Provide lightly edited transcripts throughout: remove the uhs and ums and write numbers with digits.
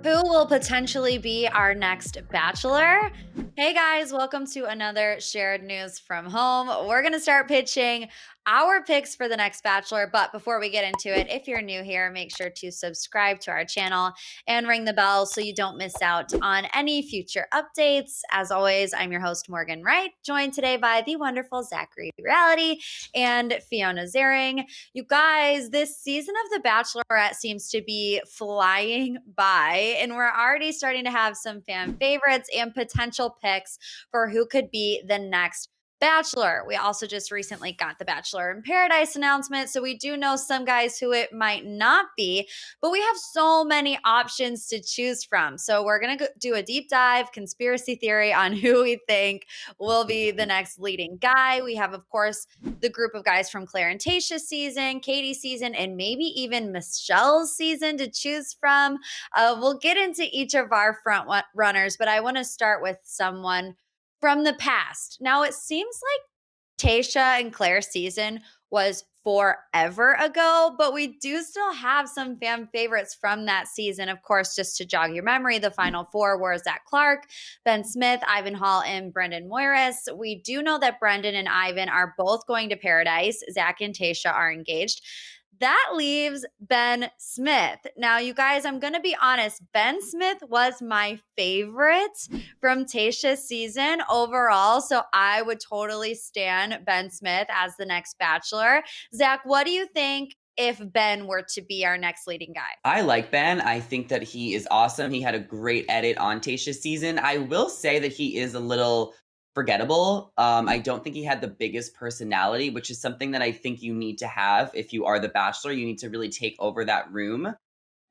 Who will potentially be our next bachelor? Hey guys, welcome to another shared news from home. We're going to start pitching our picks for the next bachelor. But before we get into it, if you're new here, make sure to subscribe to our channel and ring the bell so you don't miss out on any future updates. As always, I'm your host, Morgan Wright, joined today by the wonderful Zachary Reality and Fiona Zering. You guys, this season of The Bachelorette seems to be flying by, and we're already starting to have some fan favorites and potential picks for who could be the next Bachelor. We also just recently got the Bachelor in Paradise announcement, so we do know some guys who it might not be, but we have so many options to choose from. So we're going to do a deep dive conspiracy theory on who we think will be the next leading guy. We have, of course, the group of guys from Clare and Tayshia season, Katie's season, and maybe even Michelle's season to choose from. We'll get into each of our front runners, but I want to start with someone from the past. Now, it seems like Tayshia and Claire's season was forever ago, but we do still have some fan favorites from that season. Of course, just to jog your memory, the final four were Zac Clark, Ben Smith, Ivan Hall, and Brendan Moiras. We do know that Brendan and Ivan are both going to Paradise. Zac and Tayshia are engaged. That leaves Ben Smith. Now, you guys, I'm going to be honest. Ben Smith was my favorite from Tayshia's season overall. So I would totally stand Ben Smith as the next bachelor. Zac, what do you think if Ben were to be our next leading guy? I like Ben. I think that he is awesome. He had a great edit on Tayshia's season. I will say that he is a little forgettable. I don't think he had the biggest personality, which is something that I think you need to have if you are the bachelor. You need to really take over that room.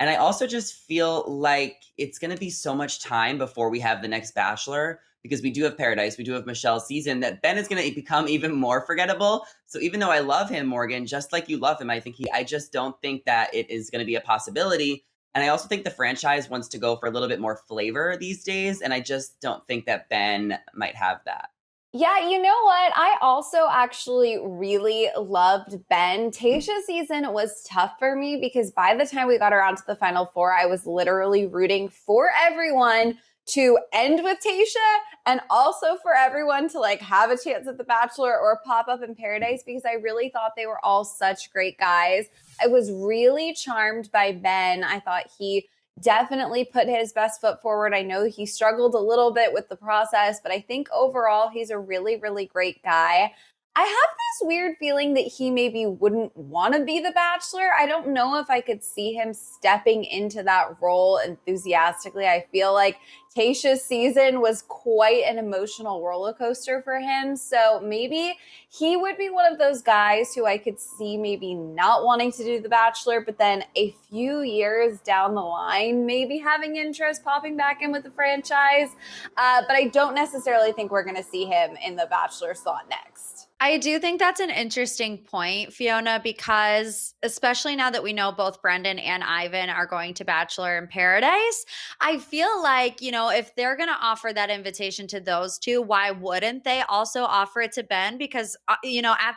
And I also just feel like it's going to be so much time before we have the next bachelor because we do have Paradise, we do have Michelle's season, that Ben is going to become even more forgettable. So even though I love him, Morgan, just like you love him, I just don't think that it is going to be a possibility. And I also think the franchise wants to go for a little bit more flavor these days. And I just don't think that Ben might have that. Yeah, you know what? I also actually really loved Ben. Tayshia's season was tough for me because by the time we got around to the final four, I was literally rooting for everyone to end with Tayshia and also for everyone to have a chance at The Bachelor or pop up in Paradise because I really thought they were all such great guys. I was really charmed by Ben. I thought he definitely put his best foot forward. I know he struggled a little bit with the process, but I think overall he's a really, really great guy. I have this weird feeling that he maybe wouldn't want to be the bachelor. I don't know if I could see him stepping into that role enthusiastically. I feel like Tayshia's season was quite an emotional roller coaster for him. So maybe he would be one of those guys who I could see maybe not wanting to do the bachelor, but then a few years down the line, maybe having interest popping back in with the franchise. But I don't necessarily think we're going to see him in the bachelor slot next. I do think that's an interesting point, Fiona, because especially now that we know both Brendan and Ivan are going to Bachelor in Paradise, I feel like, if they're going to offer that invitation to those two, why wouldn't they also offer it to Ben? Because, at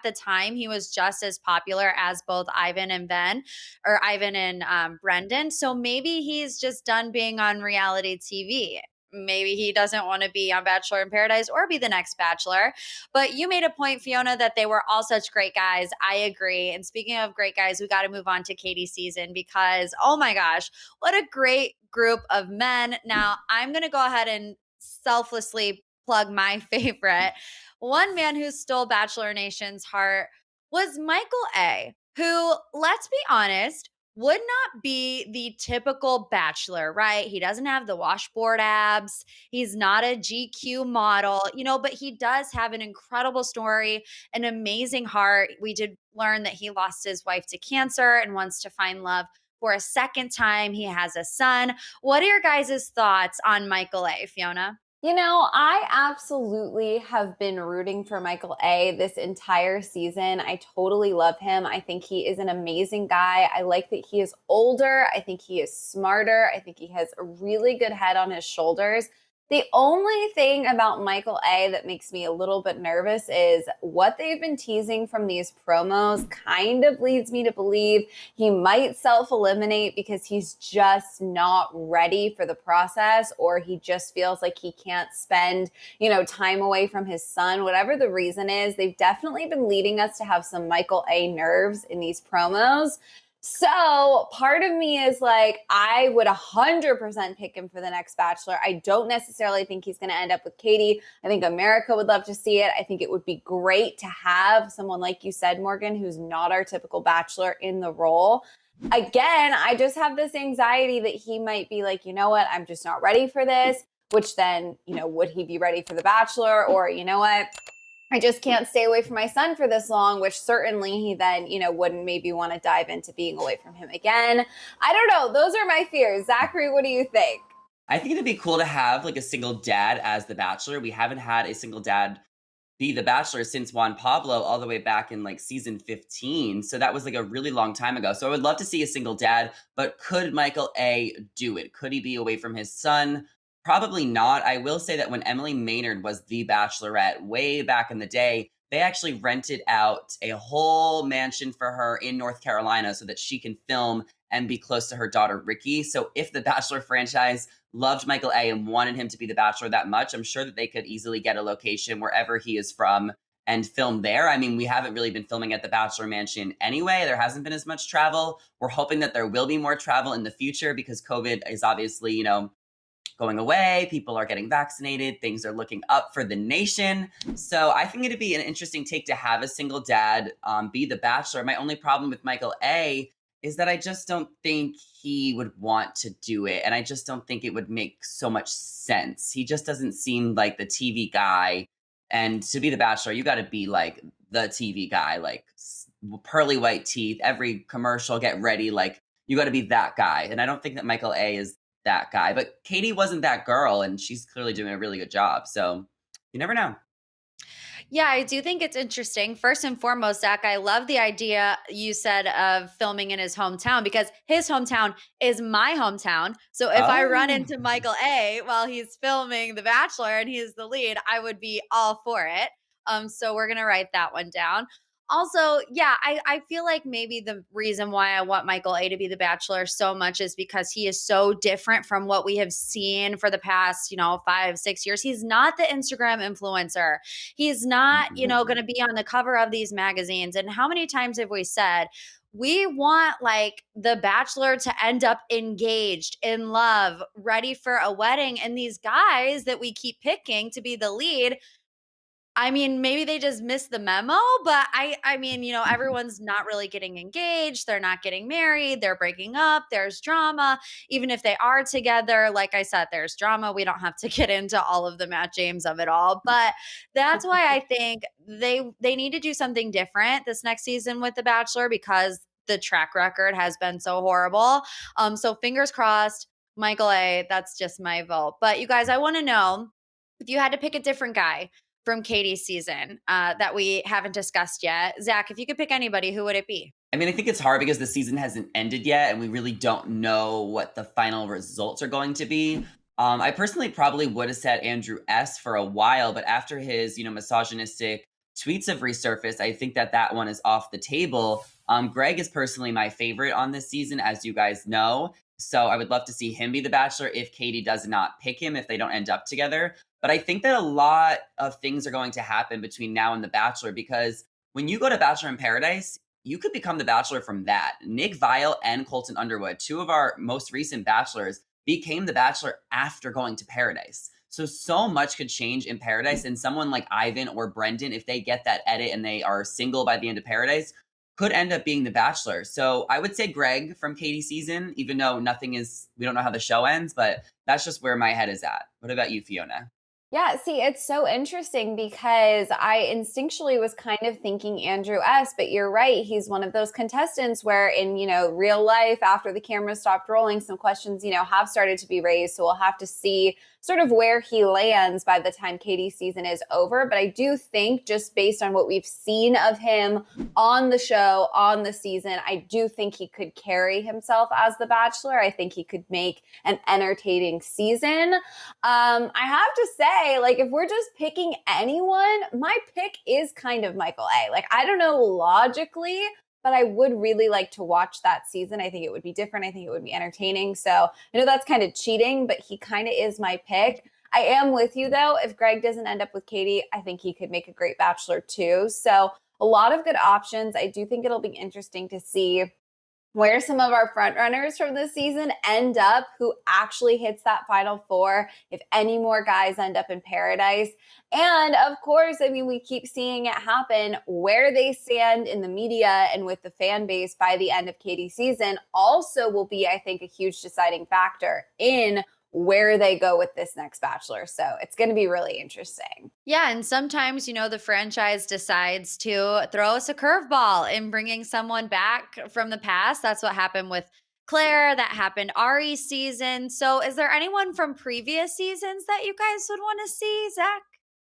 the time he was just as popular as both Ivan and Brendan. So maybe he's just done being on reality TV. Maybe he doesn't want to be on Bachelor in Paradise or be the next Bachelor. But you made a point, Fiona, that they were all such great guys. I agree. And speaking of great guys, we got to move on to Katie's season because, oh my gosh, what a great group of men. Now, I'm going to go ahead and selflessly plug my favorite. One man who stole Bachelor Nation's heart was Michael A., who, let's be honest, would not be the typical bachelor, right? He doesn't have the washboard abs. He's not a GQ model, but he does have an incredible story, an amazing heart. We did learn that he lost his wife to cancer and wants to find love for a second time. He has a son. What are your guys' thoughts on Michael A., Fiona? I absolutely have been rooting for Michael A. this entire season. I totally love him. I think he is an amazing guy. I like that he is older. I think he is smarter. I think he has a really good head on his shoulders. The only thing about Michael A that makes me a little bit nervous is what they've been teasing from these promos kind of leads me to believe he might self-eliminate because he's just not ready for the process, or he just feels like he can't spend, time away from his son. Whatever the reason is, they've definitely been leading us to have some Michael A nerves in these promos. So part of me is like, I would 100% pick him for the next Bachelor. I don't necessarily think he's going to end up with Katie. I think America would love to see it. I think it would be great to have someone, like you said, Morgan, who's not our typical Bachelor in the role. Again, I just have this anxiety that he might be like, you know what, I'm just not ready for this, which then, would he be ready for the Bachelor? Or, you know what, I just can't stay away from my son for this long, which certainly he then, wouldn't maybe want to dive into being away from him again. I don't know. Those are my fears. Zachary, what do you think? I think it'd be cool to have like a single dad as the Bachelor. We haven't had a single dad be the Bachelor since Juan Pablo all the way back in like season 15. So that was like a really long time ago. So I would love to see a single dad, but could Michael A do it? Could he be away from his son? Probably not. I will say that when Emily Maynard was the Bachelorette way back in the day, they actually rented out a whole mansion for her in North Carolina so that she can film and be close to her daughter, Ricky. So if the Bachelor franchise loved Michael A and wanted him to be the Bachelor that much, I'm sure that they could easily get a location wherever he is from and film there. I mean, we haven't really been filming at the Bachelor Mansion anyway. There hasn't been as much travel. We're hoping that there will be more travel in the future because COVID is obviously, going away. People are getting vaccinated. Things are looking up for the nation. So I think it'd be an interesting take to have a single dad be the Bachelor. My only problem with Michael A is that I just don't think he would want to do it. And I just don't think it would make so much sense. He just doesn't seem like the TV guy. And to be the Bachelor, you got to be like the TV guy, like pearly white teeth, every commercial, get ready. Like you got to be that guy. And I don't think that Michael A is that guy, but Katie wasn't that girl, and she's clearly doing a really good job. So you never know. Yeah, I do think it's interesting. First and foremost, Zach, I love the idea you said of filming in his hometown because his hometown is my hometown. So if I run into Michael A while he's filming The Bachelor and he's the lead, I would be all for it. So we're gonna write that one down. Also, yeah, I feel like maybe the reason why I want Michael A to be the Bachelor so much is because he is so different from what we have seen for the past, 5, 6 years. He's not the Instagram influencer. He's not, going to be on the cover of these magazines. And how many times have we said, we want like the Bachelor to end up engaged, in love, ready for a wedding. And these guys that we keep picking to be the lead, I mean, maybe they just missed the memo, but I mean, everyone's not really getting engaged. They're not getting married. They're breaking up. There's drama. Even if they are together, like I said, there's drama. We don't have to get into all of the Matt James of it all, but that's why I think they need to do something different this next season with The Bachelor because the track record has been so horrible. So fingers crossed, Michael A, that's just my vote. But you guys, I want to know if you had to pick a different guy from Katie's season that we haven't discussed yet. Zach, if you could pick anybody, who would it be? I mean, I think it's hard because the season hasn't ended yet and we really don't know what the final results are going to be. I personally probably would have said Andrew S. for a while, but after his, misogynistic tweets have resurfaced, I think that one is off the table. Greg is personally my favorite on this season, as you guys know. So I would love to see him be the Bachelor if Katie does not pick him, if they don't end up together. But I think that a lot of things are going to happen between now and The Bachelor because when you go to Bachelor in Paradise, you could become the Bachelor from that. Nick Viall and Colton Underwood, two of our most recent Bachelors, became the Bachelor after going to Paradise. So much could change in Paradise, and someone like Ivan or Brendan, if they get that edit and they are single by the end of Paradise, could end up being the Bachelor. So I would say Greg from Katie's season, even though we don't know how the show ends, but that's just where my head is at. What about you, Fiona? Yeah, see, it's so interesting because I instinctually was kind of thinking Andrew S., but you're right. He's one of those contestants where in, real life, after the camera stopped rolling, some questions, have started to be raised. So we'll have to see sort of where he lands by the time Katie's season is over. But I do think just based on what we've seen of him on the show, on the season, I do think he could carry himself as the Bachelor. I think he could make an entertaining season. I have to say, like, if we're just picking anyone, my pick is kind of Michael A. Like, I don't know logically, but I would really like to watch that season. I think it would be different. I think it would be entertaining. So I know that's kind of cheating, but he kind of is my pick. I am with you though. If Greg doesn't end up with Katie, I think he could make a great Bachelor too. So a lot of good options. I do think it'll be interesting to see where some of our front runners from this season end up, who actually hits that final four, if any more guys end up in paradise. And of course, I mean, we keep seeing it happen, where they stand in the media and with the fan base by the end of Katie's season also will be, I think, a huge deciding factor in where they go with this next Bachelor. So it's going to be really interesting. Yeah, and sometimes, the franchise decides to throw us a curveball in bringing someone back from the past. That's what happened with Clare. That happened Ari's season. So, is there anyone from previous seasons that you guys would want to see, Zach?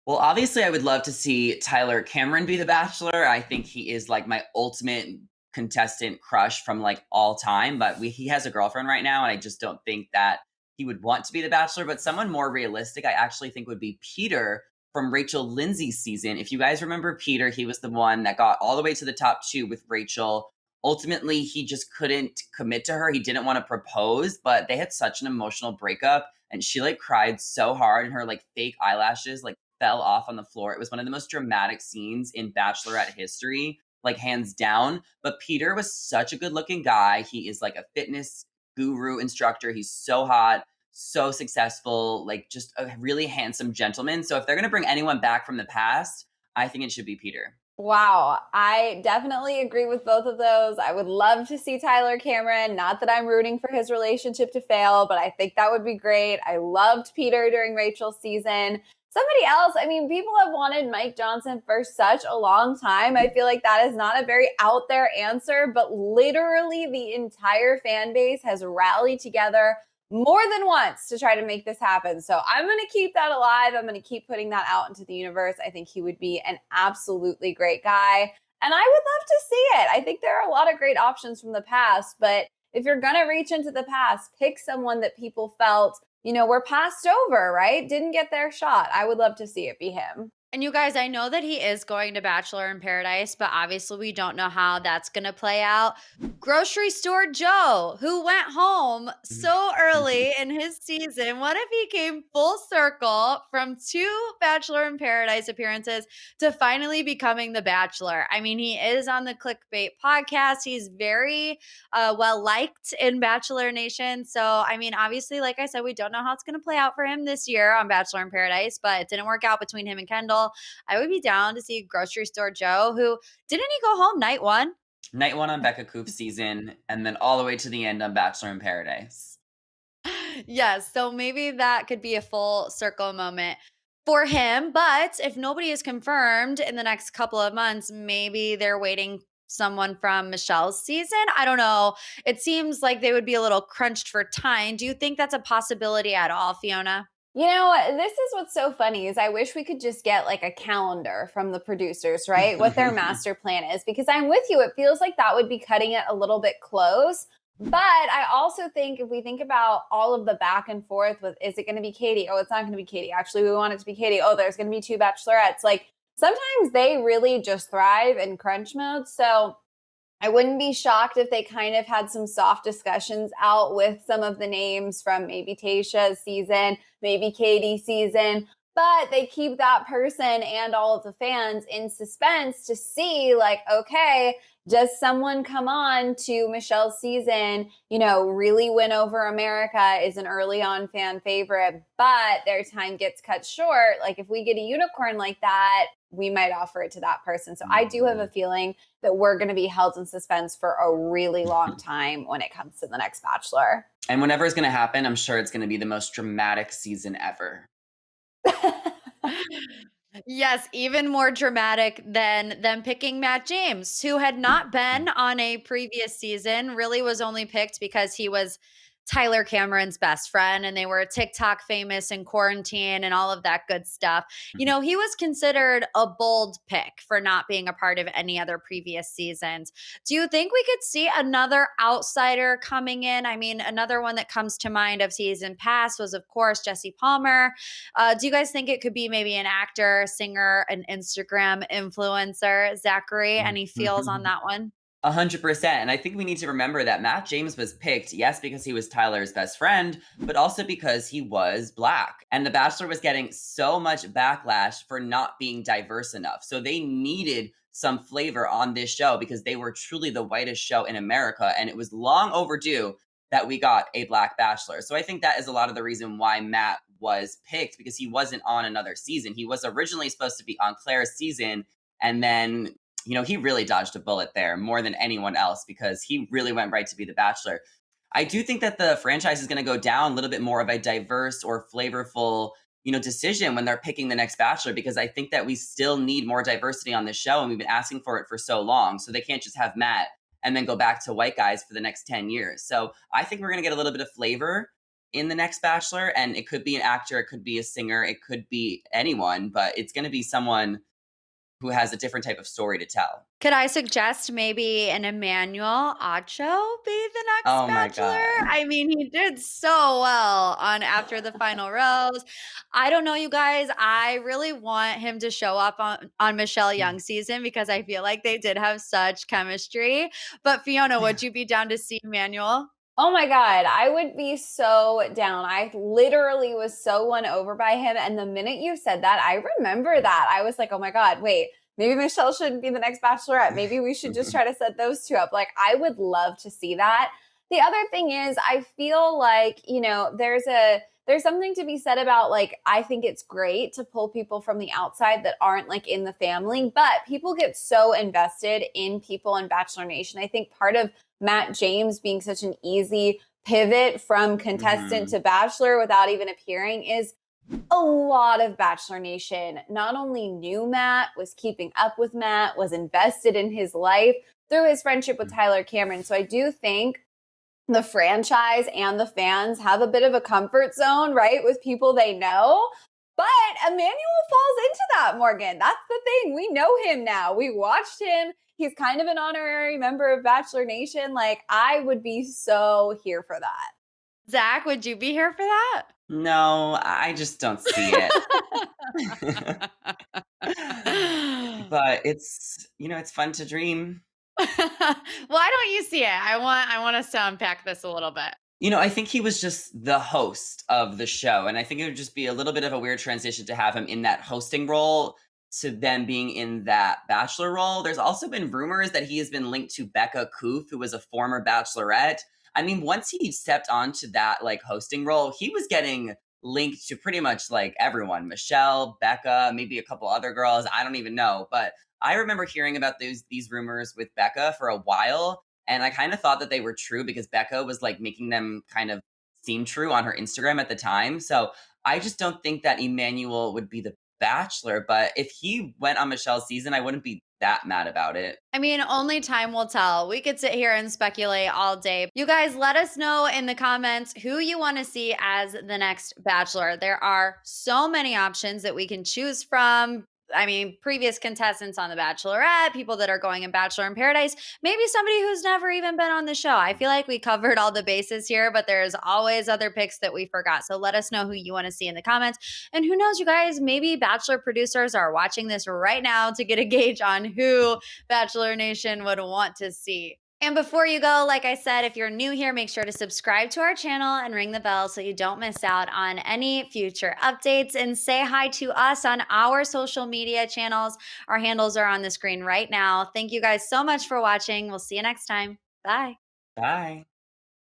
Well, obviously, I would love to see Tyler Cameron be the Bachelor. I think he is like my ultimate contestant crush from like all time, but he has a girlfriend right now, and I just don't think that he would want to be the Bachelor. But someone more realistic, I actually think would be Peter from Rachel Lindsay's season. If you guys remember Peter, he was the one that got all the way to the top 2 with Rachel. Ultimately, he just couldn't commit to her. He didn't want to propose, but they had such an emotional breakup, and she like cried so hard, and her like fake eyelashes like fell off on the floor. It was one of the most dramatic scenes in Bachelorette history, like hands down. But Peter was such a good looking guy. He is like a fitness guru instructor. He's so hot, so successful, like just a really handsome gentleman. So if they're going to bring anyone back from the past, I think it should be Peter. Wow, I definitely agree with both of those. I would love to see Tyler Cameron. Not that I'm rooting for his relationship to fail, but I think that would be great. I loved Peter during Rachel's season. Somebody else, I mean, people have wanted Mike Johnson for such a long time. I feel like that is not a very out there answer, but literally the entire fan base has rallied together more than once to try to make this happen. So I'm going to keep that alive. I'm going to keep putting that out into the universe. I think he would be an absolutely great guy. And I would love to see it. I think there are a lot of great options from the past, but if you're going to reach into the past, pick someone that people felt, were passed over, right? Didn't get their shot. I would love to see it be him. And you guys, I know that he is going to Bachelor in Paradise, but obviously we don't know how that's going to play out. Grocery Store Joe, who went home so early in his season, what if he came full circle from 2 Bachelor in Paradise appearances to finally becoming the Bachelor? I mean, he is on the Clickbait podcast. He's very well liked in Bachelor Nation. So, I mean, obviously, like I said, we don't know how it's going to play out for him this year on Bachelor in Paradise, but it didn't work out between him and Kendall. I would be down to see Grocery Store Joe, who didn't he go home night 1? Night 1 on Becca Koof's season, and then all the way to the end on Bachelor in Paradise. Yes, so maybe that could be a full circle moment for him. But if nobody is confirmed in the next couple of months, maybe they're waiting someone from Michelle's season. I don't know. It seems like they would be a little crunched for time. Do you think that's a possibility at all, Fiona? This is what's so funny is I wish we could just get like a calendar from the producers, right? What their master plan is, because I'm with you. It feels like that would be cutting it a little bit close. But I also think if we think about all of the back and forth with, is it going to be Katie? Oh, it's not going to be Katie. Actually, we want it to be Katie. Oh, there's going to be 2 bachelorettes. Like sometimes they really just thrive in crunch mode. So I wouldn't be shocked if they kind of had some soft discussions out with some of the names from maybe Tayshia's season, maybe Katie's season, but they keep that person and all of the fans in suspense to see like, okay, does someone come on to Michelle's season, really win over America, is an early on fan favorite, but their time gets cut short. Like if we get a unicorn like that, we might offer it to that person. So I do have a feeling that we're going to be held in suspense for a really long time when it comes to the next Bachelor. And whenever it's going to happen, I'm sure it's going to be the most dramatic season ever. Yes, even more dramatic than them picking Matt James, who had not been on a previous season, really was only picked because he was Tyler Cameron's best friend and they were TikTok famous in quarantine and all of that good stuff. You know, he was considered a bold pick for not being a part of any other previous seasons. Do you think we could see another outsider coming in? I mean, another one that comes to mind of season past was, of course, Jesse Palmer. Do you guys think it could be maybe an actor, singer, an Instagram influencer? Zachary, any feels on that one? 100%. And I think we need to remember that Matt James was picked, yes, because he was Tyler's best friend, but also because he was Black. And The Bachelor was getting so much backlash for not being diverse enough. So they needed some flavor on this show because they were truly the whitest show in America. And it was long overdue that we got a Black Bachelor. So I think that is a lot of the reason why Matt was picked, because he wasn't on another season. He was originally supposed to be on Claire's season, and then he really dodged a bullet there more than anyone else because he really went right to be the Bachelor. I do think that the franchise is going to go down a little bit more of a diverse or flavorful, decision when they're picking the next Bachelor, because I think that we still need more diversity on this show and we've been asking for it for so long. So they can't just have Matt and then go back to white guys for the next 10 years. So I think we're going to get a little bit of flavor in the next Bachelor, and it could be an actor, it could be a singer, it could be anyone, but it's going to be someone who has a different type of story to tell. Could I suggest maybe an Emmanuel Acho be the next Oh my Bachelor? god. I mean, he did so well on After the Final Rose. I don't know, you guys. I really want him to show up on Michelle Young's season because I feel like they did have such chemistry. But Fiona, would you be down to see Emmanuel? Oh my God, I would be so down. I literally was so won over by him. And the minute you said that, I remember that. I was like, oh my God, wait, maybe Michelle shouldn't be the next Bachelorette. Maybe we should just try to set those two up. Like, I would love to see that. The other thing is, I feel like, there's something to be said about, like, I think it's great to pull people from the outside that aren't like in the family, but people get so invested in people in Bachelor Nation. I think part of Matt James being such an easy pivot from contestant to Bachelor without even appearing is a lot of Bachelor Nation not only knew Matt, was keeping up with Matt, was invested in his life through his friendship with Tyler Cameron. So I do think the franchise and the fans have a bit of a comfort zone, right, with people they know. But Emmanuel falls into that, Morgan. That's the thing. We know him now. We watched him. He's kind of an honorary member of Bachelor Nation. Like, I would be so here for that. Zach, would you be here for that? No, I just don't see it. But it's fun to dream. Why don't you see it? I want us to unpack this a little bit. I think he was just the host of the show, and I think it would just be a little bit of a weird transition to have him in that hosting role to then being in that Bachelor role. There's also been rumors that he has been linked to Becca Koof, who was a former Bachelorette. I mean, once he stepped onto that hosting role, he was getting linked to pretty much everyone. Michelle, Becca, maybe a couple other girls. I don't even know. But I remember hearing about these rumors with Becca for a while. And I kind of thought that they were true because Becca was making them kind of seem true on her Instagram at the time. So I just don't think that Emmanuel would be the Bachelor. But if he went on Michelle's season, I wouldn't be that mad about it. I mean, only time will tell. We could sit here and speculate all day. You guys, let us know in the comments who you want to see as the next Bachelor. There are so many options that we can choose from. I mean, previous contestants on The Bachelorette, people that are going in Bachelor in Paradise, maybe somebody who's never even been on the show. I feel like we covered all the bases here, but there's always other picks that we forgot. So let us know who you want to see in the comments. And who knows, you guys, maybe Bachelor producers are watching this right now to get a gauge on who Bachelor Nation would want to see. And before you go, like I said, if you're new here, make sure to subscribe to our channel and ring the bell so you don't miss out on any future updates, and say hi to us on our social media channels. Our handles are on the screen right now. Thank you guys so much for watching. We'll see you next time. Bye. Bye.